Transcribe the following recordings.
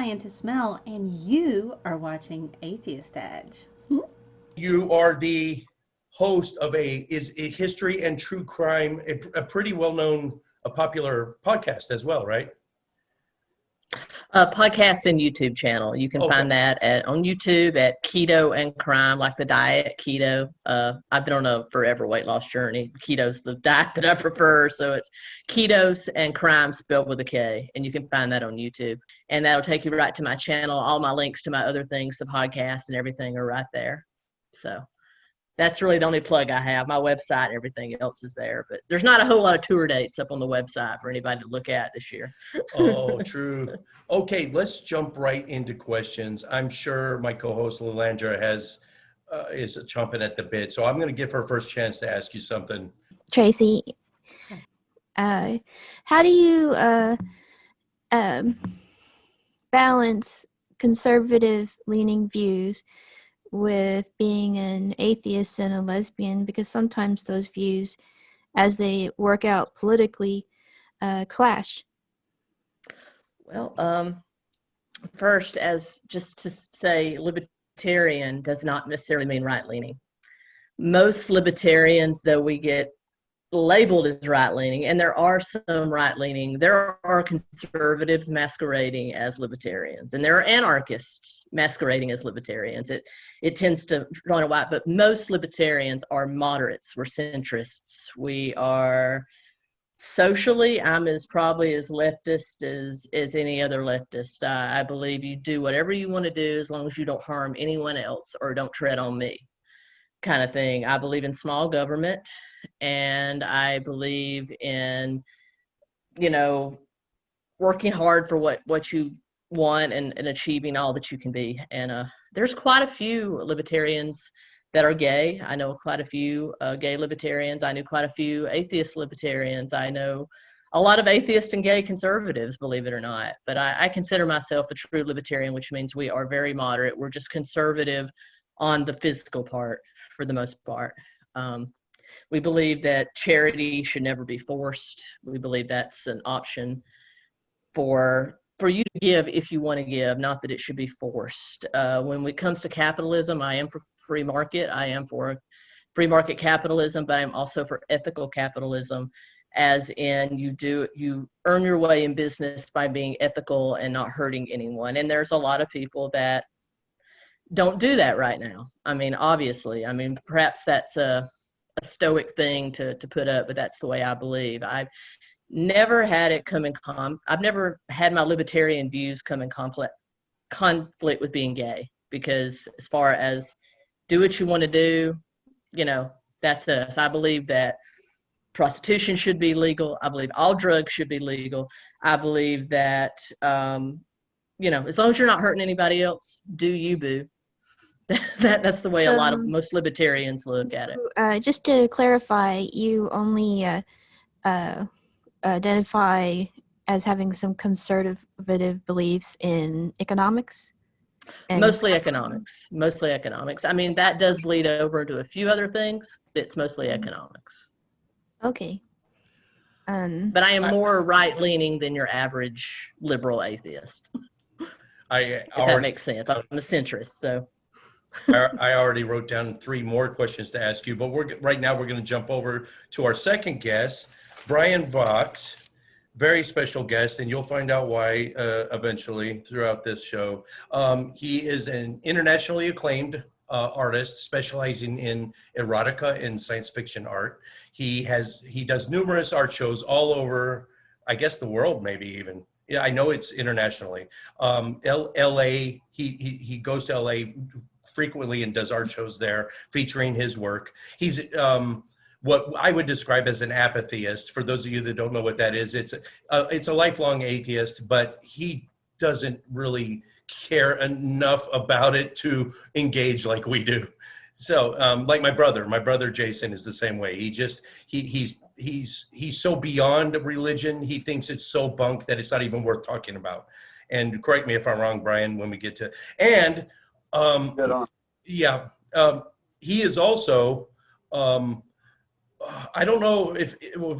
Scientist Mel, and you are watching Atheist Edge. You are the host of a history and true crime, a pretty well-known, a popular podcast as well, right? Podcast and YouTube channel. You can find that on YouTube at Keto and Crime, like the diet keto. I've been on a forever weight loss journey. Keto's the diet that I prefer, so it's Ketos and Crime spelled with a K, and you can find that on YouTube. And that'll take you right to my channel. All my links to my other things, the podcast and everything, are right there. So that's really the only plug I have. My website, everything else is there, but there's not a whole lot of tour dates up on the website for anybody to look at this year. Oh, true. Okay, let's jump right into questions. I'm sure my co-host Lilandra is chomping at the bit, so I'm going to give her first chance to ask you something. Tracy, how do you balance conservative-leaning views with being an atheist and a lesbian, because sometimes those views, as they work out politically, clash? Well, first, as just to say, libertarian does not necessarily mean right-leaning. Most libertarians, though we get labeled as right-leaning, and there are some right-leaning, there are conservatives masquerading as libertarians, and there are anarchists masquerading as libertarians. It tends to run a white, but most libertarians are moderates. We're centrists. We are socially, I'm probably as leftist as any other leftist. I believe you do whatever you want to do as long as you don't harm anyone else or don't tread on me, kind of thing. I believe in small government, and I believe in, working hard for what you want and achieving all that you can be. And there's quite a few libertarians that are gay. I know quite a few gay libertarians. I knew quite a few atheist libertarians. I know a lot of atheist and gay conservatives, believe it or not. But I consider myself a true libertarian, which means we are very moderate. We're just conservative on the physical part for the most part. We believe that charity should never be forced. We believe that's an option for you to give if you want to give, not that it should be forced. When it comes to capitalism, I am for free market. I am for free market capitalism, but I'm also for ethical capitalism, as in you earn your way in business by being ethical and not hurting anyone. And there's a lot of people that don't do that right now. I mean, obviously, perhaps that's a stoic thing to put up, but that's the way I believe. I've never had it come in I've never had my libertarian views come in conflict with being gay, because as far as do what you want to do, that's us. I believe that prostitution should be legal. I believe all drugs should be legal. I believe that, as long as you're not hurting anybody else, do you, boo. That's the way most libertarians look at it. Just to clarify, you only identify as having some conservative beliefs in economics? Mostly economics. That does bleed over into a few other things, but it's mostly economics. Okay. But I am more right-leaning than your average liberal atheist. If that makes sense. I'm a centrist, so. I already wrote down 3 more questions to ask you, but right now we're going to jump over to our second guest, Brian Vox, very special guest, and you'll find out why eventually throughout this show. He is an internationally acclaimed artist specializing in erotica and science fiction art. He does numerous art shows all over, I guess, the world, maybe even. Yeah, I know it's internationally. LA, he goes to LA frequently and does art shows there featuring his work. He's what I would describe as an atheist. For those of you that don't know what that is, it's a lifelong atheist, but he doesn't really care enough about it to engage like we do. So like my brother Jason is the same way. He's so beyond religion. He thinks it's so bunk that it's not even worth talking about. And correct me if I'm wrong, Brian, when we get to, and he is also, I don't know if,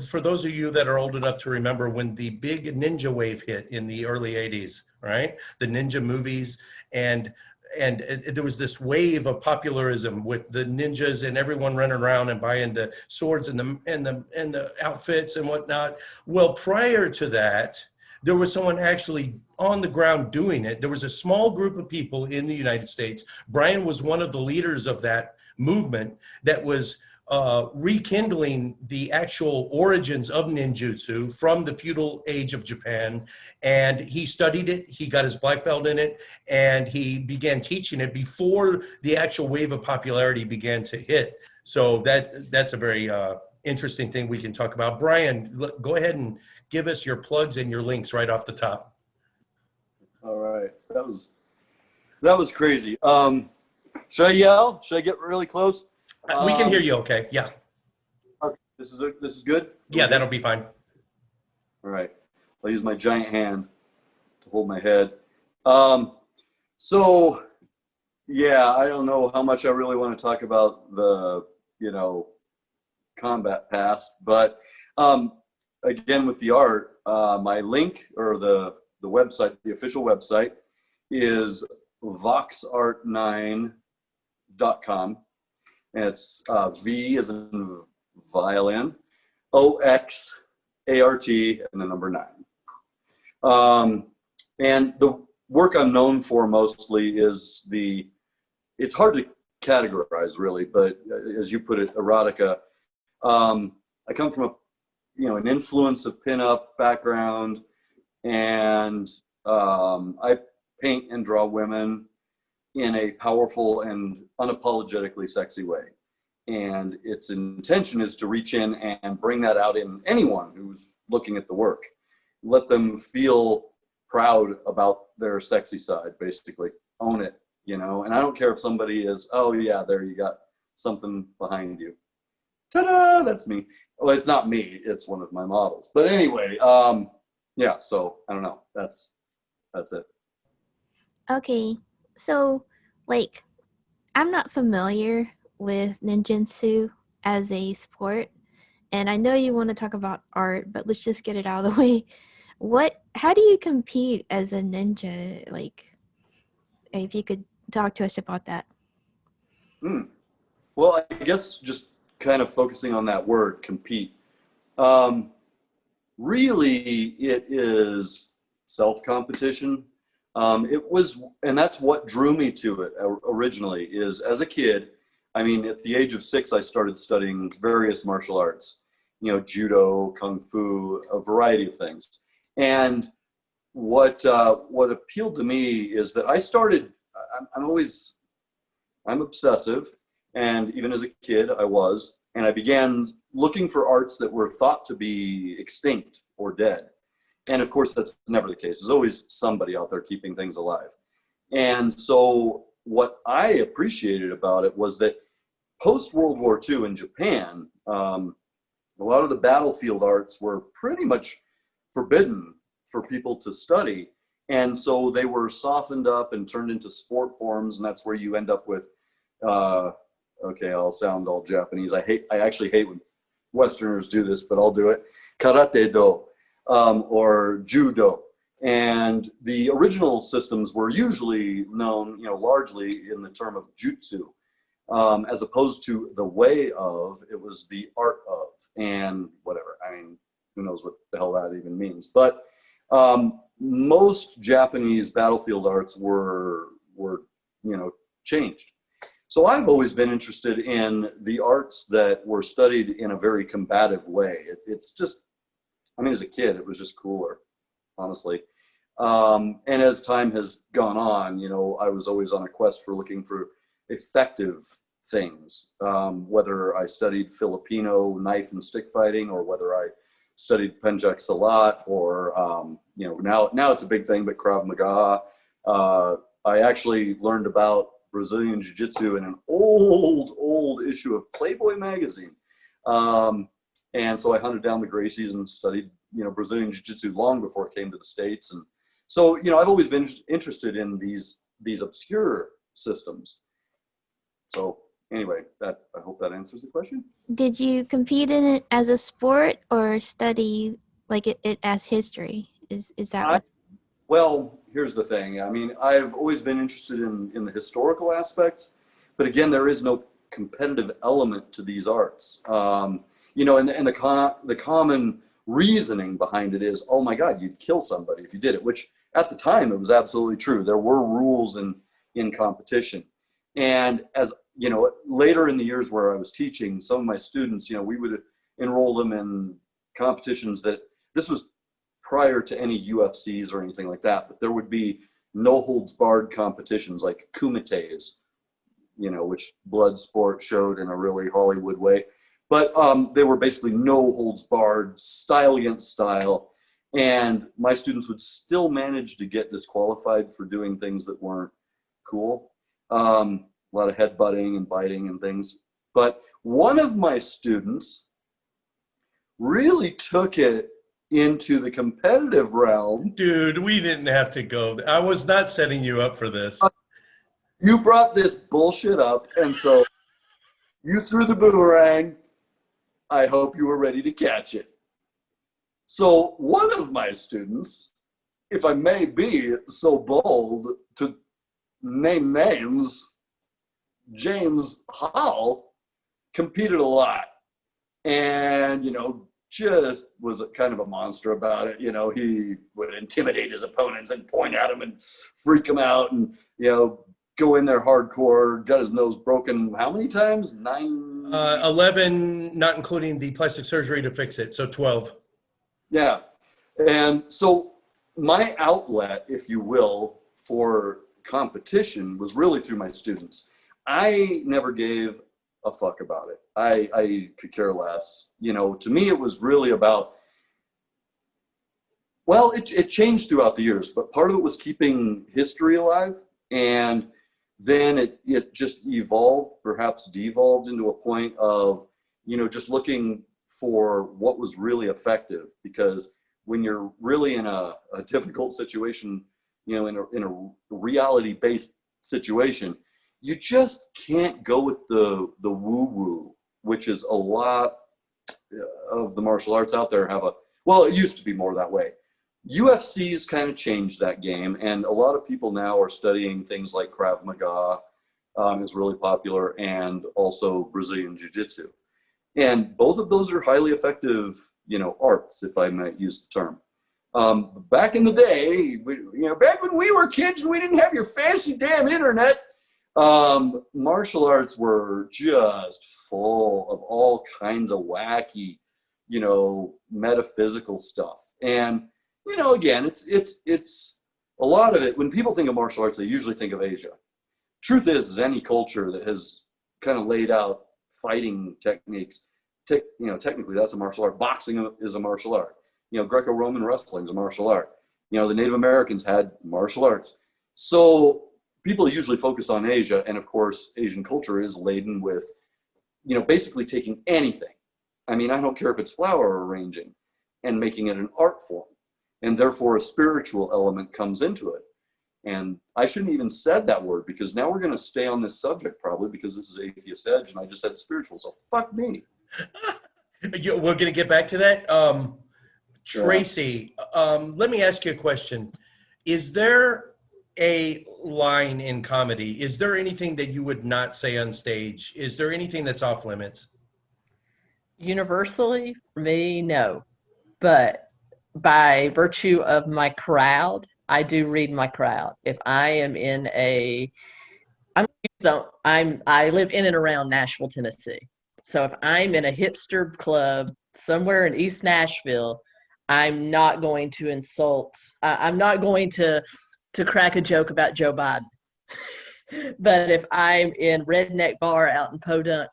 for those of you that are old enough to remember when the big ninja wave hit in the early 80s, right? The ninja movies, and there was this wave of popularism with the ninjas and everyone running around and buying the swords and the outfits and whatnot. Well, prior to that, there was someone actually on the ground doing it. There was a small group of people in the United States. Brian was one of the leaders of that movement that was rekindling the actual origins of ninjutsu from the feudal age of Japan. And he studied it, he got his black belt in it, and he began teaching it before the actual wave of popularity began to hit. So that's a very interesting thing we can talk about. Brian, go ahead and give us your plugs and your links right off the top. All right, that was crazy. Should I yell? Should I get really close? We can hear you okay, yeah. Okay. This is good? Yeah, that'll be fine. All right, I'll use my giant hand to hold my head. So, yeah, I don't know how much I really want to talk about the, combat past, but again, with the art, my link, or the website, the official website, is voxart9.com. And it's V as in violin, OXART, and the number 9. And the work I'm known for mostly is it's hard to categorize really, but as you put it, erotica. I come from an influence of pinup background, and I paint and draw women in a powerful and unapologetically sexy way. And its intention is to reach in and bring that out in anyone who's looking at the work. Let them feel proud about their sexy side, basically. Own it, And I don't care if somebody is, oh yeah, there you got something behind you. Ta-da, that's me. Well, it's not me, it's one of my models. But anyway, yeah, so I don't know, that's it. Okay, so I'm not familiar with ninjutsu as a sport, and I know you want to talk about art, but let's just get it out of the way. How do you compete as a ninja? If you could talk to us about that. Well, I guess just kind of focusing on that word, compete. Really, it is self-competition. And that's what drew me to it originally, is as a kid, at the age of 6, I started studying various martial arts, judo, kung fu, a variety of things. And what appealed to me is that I'm obsessive, and even as a kid I was, and I began looking for arts that were thought to be extinct or dead. And of course, that's never the case. There's always somebody out there keeping things alive. And so what I appreciated about it was that post-World War II in Japan, a lot of the battlefield arts were pretty much forbidden for people to study. And so they were softened up and turned into sport forms. And that's where you end up with, okay, I'll sound all Japanese. I actually hate when Westerners do this, but I'll do it. Karate do. Or judo. And the original systems were usually known, largely in the term of jutsu, as opposed to the way of, it was the art of, and whatever. Who knows what the hell that even means. But most Japanese battlefield arts were changed. So I've always been interested in the arts that were studied in a very combative way. It's just, as a kid, it was just cooler, honestly. And as time has gone on, I was always on a quest for looking for effective things, whether I studied Filipino knife and stick fighting, or whether I studied Pencak Silat, or, now it's a big thing, but Krav Maga. I actually learned about Brazilian Jiu-Jitsu in an old issue of Playboy magazine. And so I hunted down the Gracies and studied, Brazilian Jiu-Jitsu long before it came to the States. And so, I've always been interested in these obscure systems. So Anyway, I hope that answers the question. Did you compete in it as a sport or study like it as history? Is that what? Well, here's the thing. I mean, I've always been interested in the historical aspects, but again, there is no competitive element to these arts. You know, and the common reasoning behind it is, oh my God, you'd kill somebody if you did it, which at the time it was absolutely true. There were rules in competition. And as you know, later in the years where I was teaching, some of my students, you know, we would enroll them in competitions that this was prior to any UFCs or anything like that, but there would be no holds barred competitions like kumites, you know, which Bloodsport showed in a really Hollywood way. But they were basically no holds barred, style against style. And my students would still manage to get disqualified for doing things that weren't cool. A lot of headbutting and biting and things. But one of my students really took it into the competitive realm. Dude, we didn't have to go. I was not setting you up for this. You brought this bullshit up, and so you threw the boomerang. I hope you were ready to catch it. So one of my students, if I may be so bold to name names, James Hall, competed a lot. And, you know, just was kind of a monster about it. You know, he would intimidate his opponents and point at them and freak them out and, you know, go in there hardcore, got his nose broken how many times? 9? 11, not including the plastic surgery to fix it, so 12. Yeah. And so my outlet, if you will, for competition was really through my students. I never gave a fuck about it. I could care less. You know, to me, it was really about, well, it changed throughout the years, but part of it was keeping history alive. And then it just evolved, perhaps devolved into a point of, you know, just looking for what was really effective. Because when you're really in a difficult situation, you know, in a reality-based situation, you just can't go with the woo-woo, which is a lot of the martial arts out there have well, it used to be more that way. UFC's kind of changed that game, and a lot of people now are studying things like Krav Maga, is really popular, and also Brazilian Jiu-Jitsu. And both of those are highly effective, you know, arts, if I might use the term. Back in the day, back when we were kids and we didn't have your fancy damn internet, martial arts were just full of all kinds of wacky, you know, metaphysical stuff. And, you know, again, it's a lot of it. When people think of martial arts, they usually think of Asia. Truth is any culture that has kind of laid out fighting techniques, you know, technically that's a martial art. Boxing is a martial art. You know, Greco-Roman wrestling is a martial art. You know, the Native Americans had martial arts. So people usually focus on Asia, and of course, Asian culture is laden with, you know, basically taking anything. I mean, I don't care if it's flower arranging and making it an art form, and therefore a spiritual element comes into it. And I shouldn't even said that word, because now we're going to stay on this subject probably because this is Atheist Edge, and I just said spiritual, so fuck me. We're going to get back to that. Tracy, let me ask you a question. Is there a line in comedy? Is there anything that you would not say on stage? Is there anything that's off limits? Universally, for me, no. But by virtue of my crowd, I do read my crowd. If I am in I live in and around Nashville, Tennessee. So if I'm in a hipster club somewhere in East Nashville, I'm not going to insult. I'm not going to crack a joke about Joe Biden. But if I'm in Redneck Bar out in Podunk,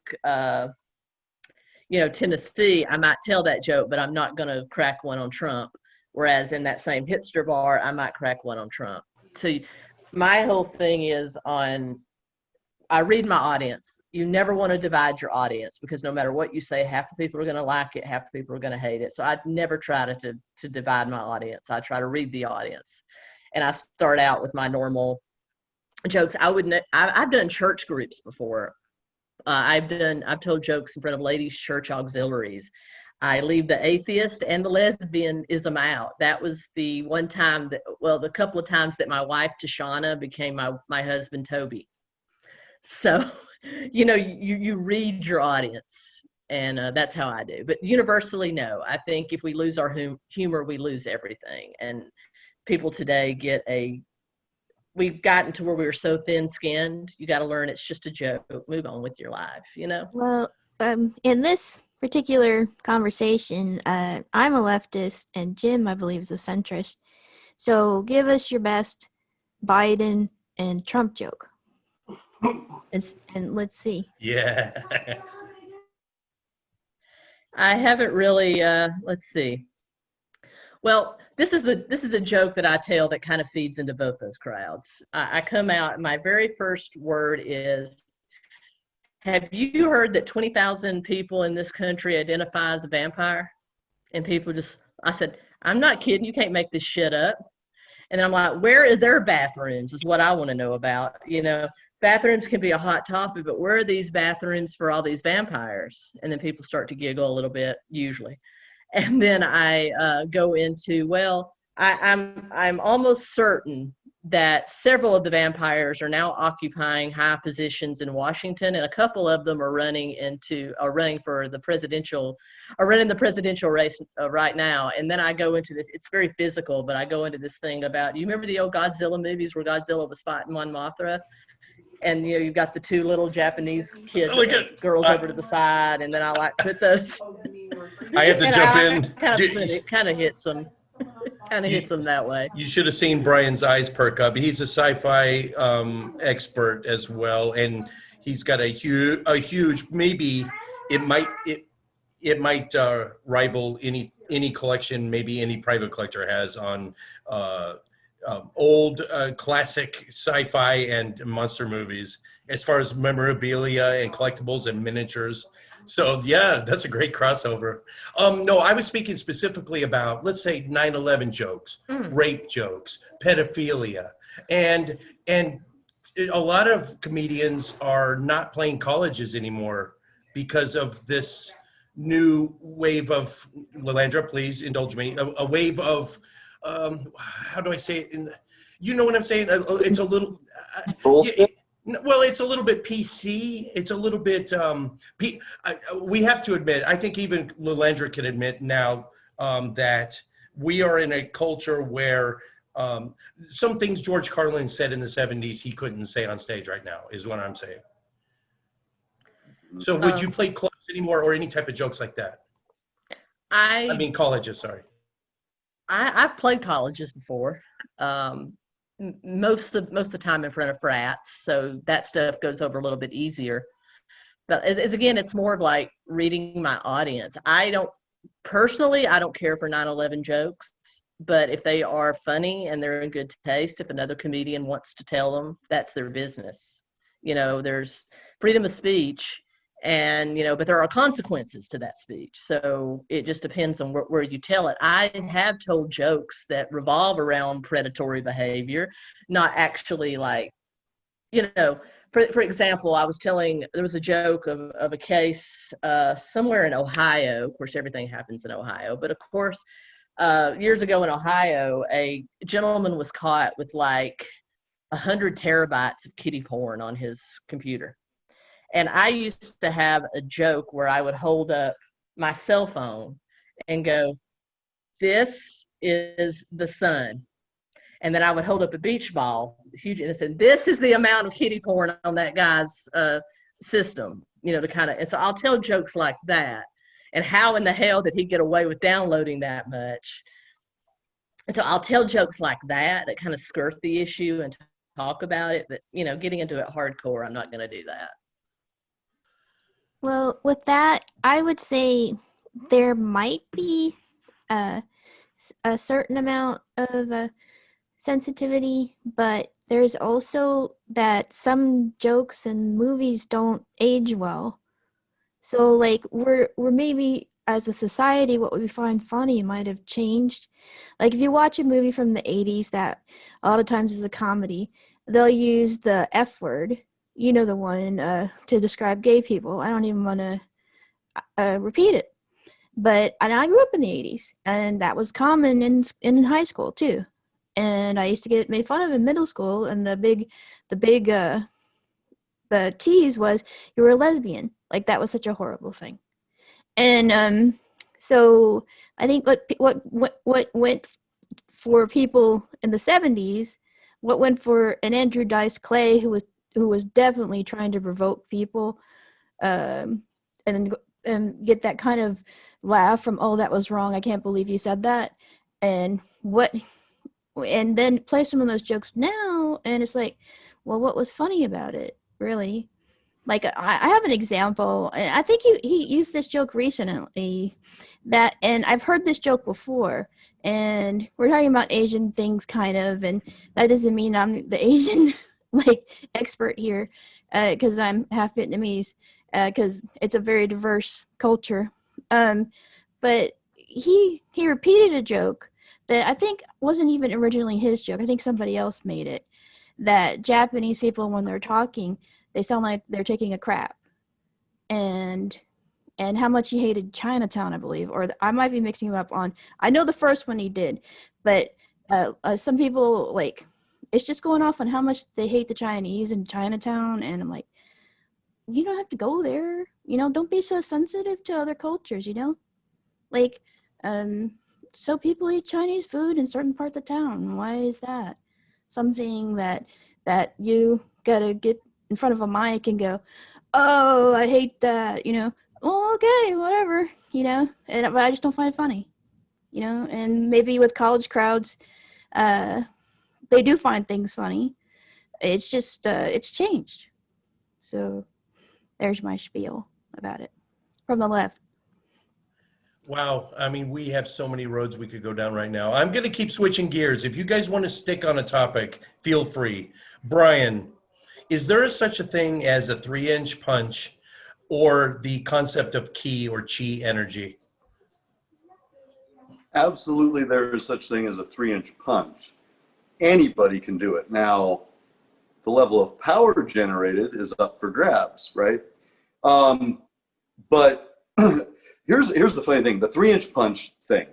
Tennessee, I might tell that joke, but I'm not going to crack one on Trump. Whereas in that same hipster bar, I might crack one on Trump. So my whole thing is I read my audience. You never want to divide your audience, because no matter what you say, half the people are going to like it, half the people are going to hate it. So I never try to divide my audience. I try to read the audience. And I start out with my normal jokes. I've done church groups before. I've told jokes in front of ladies' church auxiliaries. I leave the atheist and the lesbianism out. That was the one time that, well, the couple of times that my wife Tashana became my husband Toby. So, you read your audience, and that's how I do. But universally, no. I think if we lose our humor, we lose everything. And people today we've gotten to where we were so thin-skinned. You got to learn it's just a joke. Move on with your life, Well, in this particular conversation, I'm a leftist, and Jim, I believe, is a centrist. So give us your best Biden and Trump joke. And let's see. Yeah. I haven't really. Let's see. Well, this is the joke that I tell that kind of feeds into both those crowds. I come out. My very first word is, "Have you heard that 20,000 people in this country identify as a vampire?" And people I said, "I'm not kidding. You can't make this shit up." And then I'm like, "Where are their bathrooms?" Is what I want to know about. Bathrooms can be a hot topic, but where are these bathrooms for all these vampires? And then people start to giggle a little bit, usually. And then I go into, well, I'm almost certain that several of the vampires are now occupying high positions in Washington, and a couple of them are running for the presidential, are running the presidential race right now. And then I go into this. It's very physical, but I go into this thing about, you remember the old Godzilla movies where Godzilla was fighting Mon Mothra? And you've got the two little Japanese kids, girls over to the side, and then I put those. I have to jump in. It kind of hits them. Kind of hits them that way. You should have seen Brian's eyes perk up. He's a sci-fi expert as well, and he's got a huge. Maybe it might rival any collection maybe any private collector has on old classic sci-fi and monster movies as far as memorabilia and collectibles and miniatures. So yeah, that's a great crossover. No, I was speaking specifically about, let's say, 9/11 jokes, rape jokes, pedophilia, and a lot of comedians are not playing colleges anymore because of this new wave of, Lalandra, please indulge me, a wave of how do I say it? You know what I'm saying? It's a little Bullshit. well, it's a little bit PC. It's a little bit we have to admit, I think even Lalandra can admit now that we are in a culture where some things George Carlin said in the 70s he couldn't say on stage right now, is what I'm saying. So would you play clubs anymore or any type of jokes like that? I mean colleges, sorry. I've played colleges before, most of the time in front of frats, so that stuff goes over a little bit easier. But again, it's more of like reading my audience. I don't care for 9/11 jokes, but if they are funny and they're in good taste, if another comedian wants to tell them, that's their business. There's freedom of speech. And, but there are consequences to that speech. So it just depends on where you tell it. I have told jokes that revolve around predatory behavior, not actually like, for example, there was a joke of a case somewhere in Ohio. Of course, everything happens in Ohio. But of course, years ago in Ohio, a gentleman was caught with like 100 terabytes of kiddie porn on his computer. And I used to have a joke where I would hold up my cell phone and go, "This is the sun." And then I would hold up a beach ball, huge, and I said, "This is the amount of kiddie porn on that guy's system," to kind of, and so I'll tell jokes like that. And how in the hell did he get away with downloading that much? And so I'll tell jokes like that kind of skirt the issue and talk about it. But, getting into it hardcore, I'm not going to do that. Well, with that, I would say there might be a certain amount of sensitivity, but there's also that some jokes and movies don't age well. So, like, we're maybe as a society, what we find funny might have changed. Like, if you watch a movie from the 80s that a lot of times is a comedy, they'll use the F word you know the one to describe gay people. I don't even want to repeat it. But I grew up in the 80s, and that was common in high school too. And I used to get made fun of in middle school, and the tease was you were a lesbian. Like that was such a horrible thing. And so I think what went for people in the 70s, what went for an Andrew Dice Clay who was definitely trying to provoke people, and get that kind of laugh from, oh, that was wrong, I can't believe you said that, and then play some of those jokes now, and it's like, well, what was funny about it, really? Like I have an example, and I think he used this joke recently, and I've heard this joke before, and we're talking about Asian things kind of, and that doesn't mean I'm the Asian like expert here, because I'm half Vietnamese, because it's a very diverse culture. But he repeated a joke that I think wasn't even originally his joke. I think somebody else made it, that Japanese people, when they're talking, they sound like they're taking a crap, and how much he hated Chinatown, I believe, or I might be mixing him up on. I know the first one he did, but some people, like, it's just going off on how much they hate the Chinese in Chinatown, and I'm like, you don't have to go there, don't be so sensitive to other cultures, like, so people eat Chinese food in certain parts of town. Why is that something that you gotta get in front of a mic and go, oh, I hate that, well, okay, whatever, but I just don't find it funny, and maybe with college crowds, they do find things funny. It's just, it's changed. So there's my spiel about it from the left. Wow. I mean, we have so many roads we could go down right now. I'm going to keep switching gears. If you guys want to stick on a topic, feel free. Brian, is there such a thing as a 3-inch punch or the concept of ki or chi energy? Absolutely, there is such thing as a 3-inch punch. Anybody can do it. Now, the level of power generated is up for grabs, right? But here's the funny thing: the 3-inch punch thing.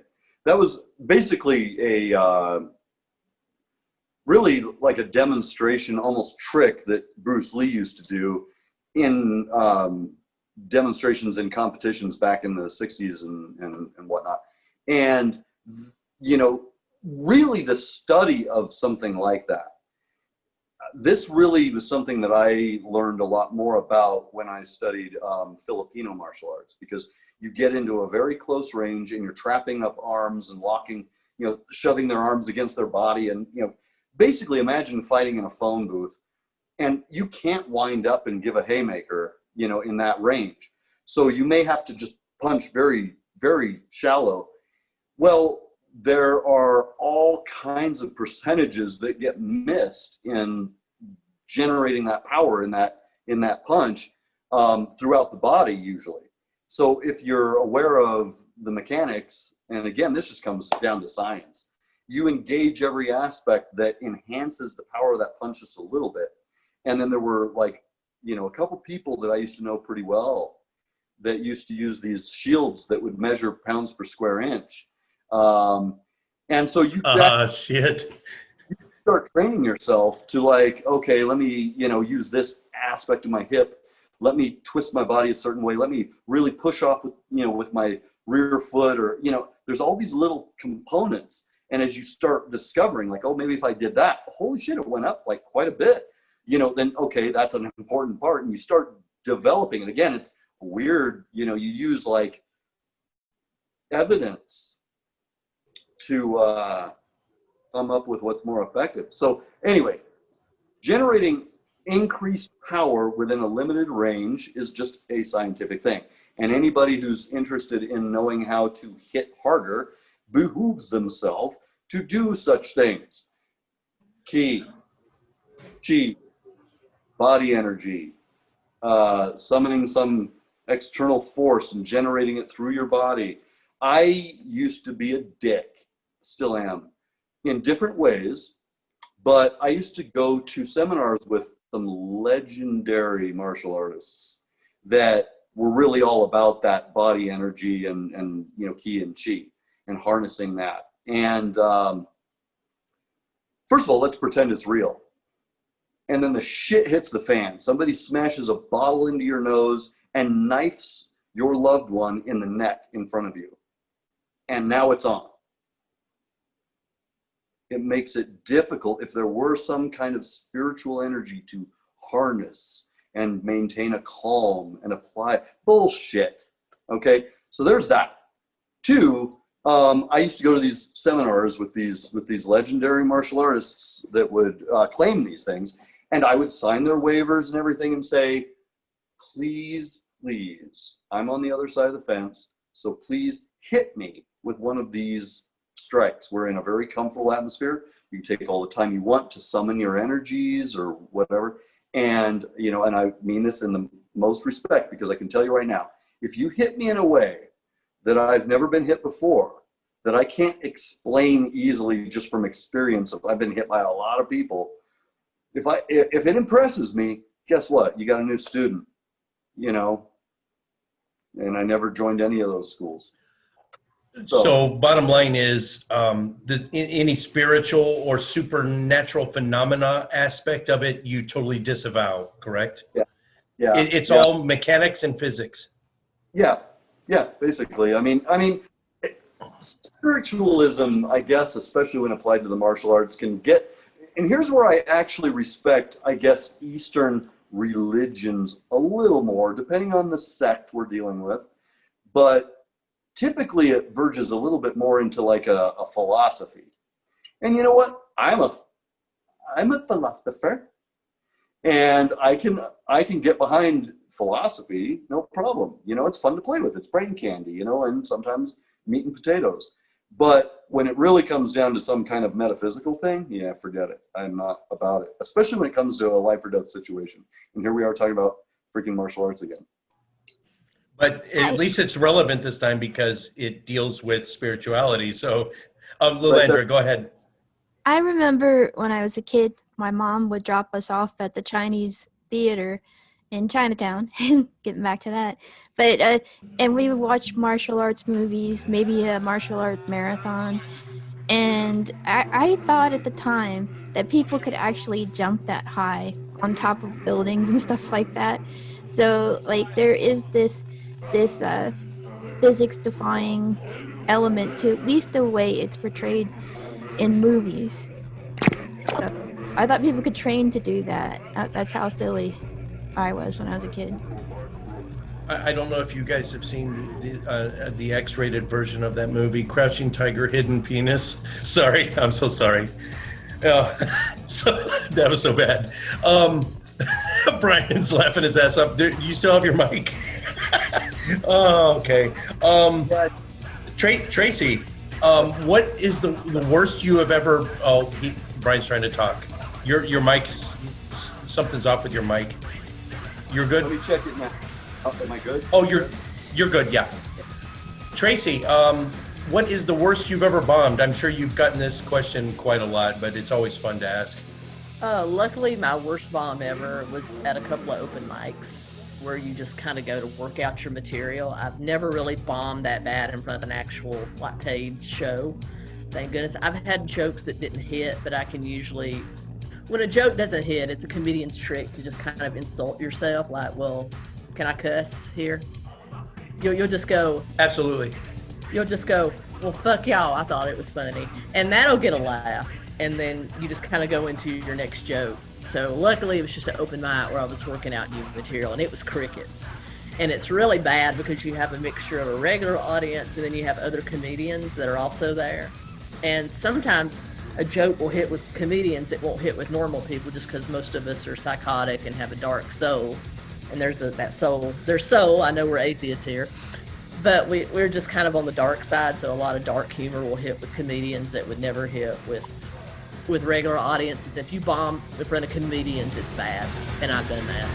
That was basically a really like a demonstration, almost trick that Bruce Lee used to do in demonstrations and competitions back in the 60s and whatnot. And, really the study of something like that, this really was something that I learned a lot more about when I studied Filipino martial arts, because you get into a very close range and you're trapping up arms and locking, shoving their arms against their body. And, basically imagine fighting in a phone booth, and you can't wind up and give a haymaker, in that range. So you may have to just punch very, very shallow. Well, there are all kinds of percentages that get missed in generating that power in that punch throughout the body usually. So if you're aware of the mechanics, and again, this just comes down to science, you engage every aspect that enhances the power of that punch just a little bit. And then there were a couple people that I used to know pretty well that used to use these shields that would measure pounds per square inch. And so you start training yourself to okay, let me, use this aspect of my hip. Let me twist my body a certain way. Let me really push off with, with my rear foot, or, there's all these little components. And as you start discovering oh, maybe if I did that, holy shit, it went up quite a bit, then, okay, that's an important part. And you start developing. And again, it's weird, you use evidence to come up with what's more effective. So anyway, generating increased power within a limited range is just a scientific thing. And anybody who's interested in knowing how to hit harder behooves themselves to do such things. Ki, chi, body energy, summoning some external force and generating it through your body. I used to be a dick, still am, in different ways, but I used to go to seminars with some legendary martial artists that were really all about that body energy and ki and chi and harnessing that. And first of all, let's pretend it's real. And then the shit hits the fan. Somebody smashes a bottle into your nose and knifes your loved one in the neck in front of you. And now it's on. It makes it difficult if there were some kind of spiritual energy to harness and maintain a calm and apply bullshit. Okay, so there's that. Two, I used to go to these seminars with these legendary martial artists that would claim these things, and I would sign their waivers and everything and say, please, I'm on the other side of the fence, so please hit me with one of these strikes. We're in a very comfortable atmosphere. You can take all the time you want to summon your energies or whatever. And, and I mean this in the most respect, because I can tell you right now, if you hit me in a way that I've never been hit before, that I can't explain easily just from experience, if I've been hit by a lot of people, if it impresses me, guess what? You got a new student, and I never joined any of those schools. So bottom line is any spiritual or supernatural phenomena aspect of it, you totally disavow, correct? Yeah. It's all mechanics and physics. Yeah, basically. I mean, spiritualism, I guess, especially when applied to the martial arts, can get, and here's where I actually respect, I guess, Eastern religions a little more, depending on the sect we're dealing with. But typically it verges a little bit more into like a philosophy. And you know what? I'm a philosopher, and I can get behind philosophy, no problem. It's fun to play with. It's brain candy, and sometimes meat and potatoes. But when it really comes down to some kind of metaphysical thing, yeah, forget it. I'm not about it, especially when it comes to a life or death situation. And here we are talking about freaking martial arts again. But at least it's relevant this time because it deals with spirituality. So, Lilandra, go ahead. I remember when I was a kid, my mom would drop us off at the Chinese theater in Chinatown, getting back to that. But and we would watch martial arts movies, maybe a martial art marathon. And I thought at the time that people could actually jump that high on top of buildings and stuff like that. So like there is this physics-defying element to at least the way it's portrayed in movies. So I thought people could train to do that. That's how silly I was when I was a kid. I don't know if you guys have seen the X-rated version of that movie, Crouching Tiger, Hidden Penis. Sorry, I'm so sorry. So that was so bad. Brian's laughing his ass off. Do you still have your mic? Oh, okay. Tracy, what is the worst you have ever? Oh, Brian's trying to talk. Your mic, something's off with your mic. You're good? Let me check it now. Am I good? Oh, you're good, yeah. Tracy, what is the worst you've ever bombed? I'm sure you've gotten this question quite a lot, but it's always fun to ask. Luckily, my worst bomb ever was at a couple of open mics where you just kind of go to work out your material. I've never really bombed that bad in front of an actual paid show. Thank goodness. I've had jokes that didn't hit, but I can usually, when a joke doesn't hit, it's a comedian's trick to just kind of insult yourself. Like, well, can I cuss here? You'll just go. Absolutely. You'll just go, well, fuck y'all. I thought it was funny. And that'll get a laugh. And then you just kind of go into your next joke. So luckily it was just an open mic where I was working out new material, and it was crickets. And it's really bad because you have a mixture of a regular audience and then you have other comedians that are also there. And sometimes a joke will hit with comedians, it won't hit with normal people just because most of us are psychotic and have a dark soul. And there's their soul, I know we're atheists here, but we're just kind of on the dark side, so a lot of dark humor will hit with comedians that would never hit with regular audiences. If you bomb in front of comedians, it's bad, and I've done that.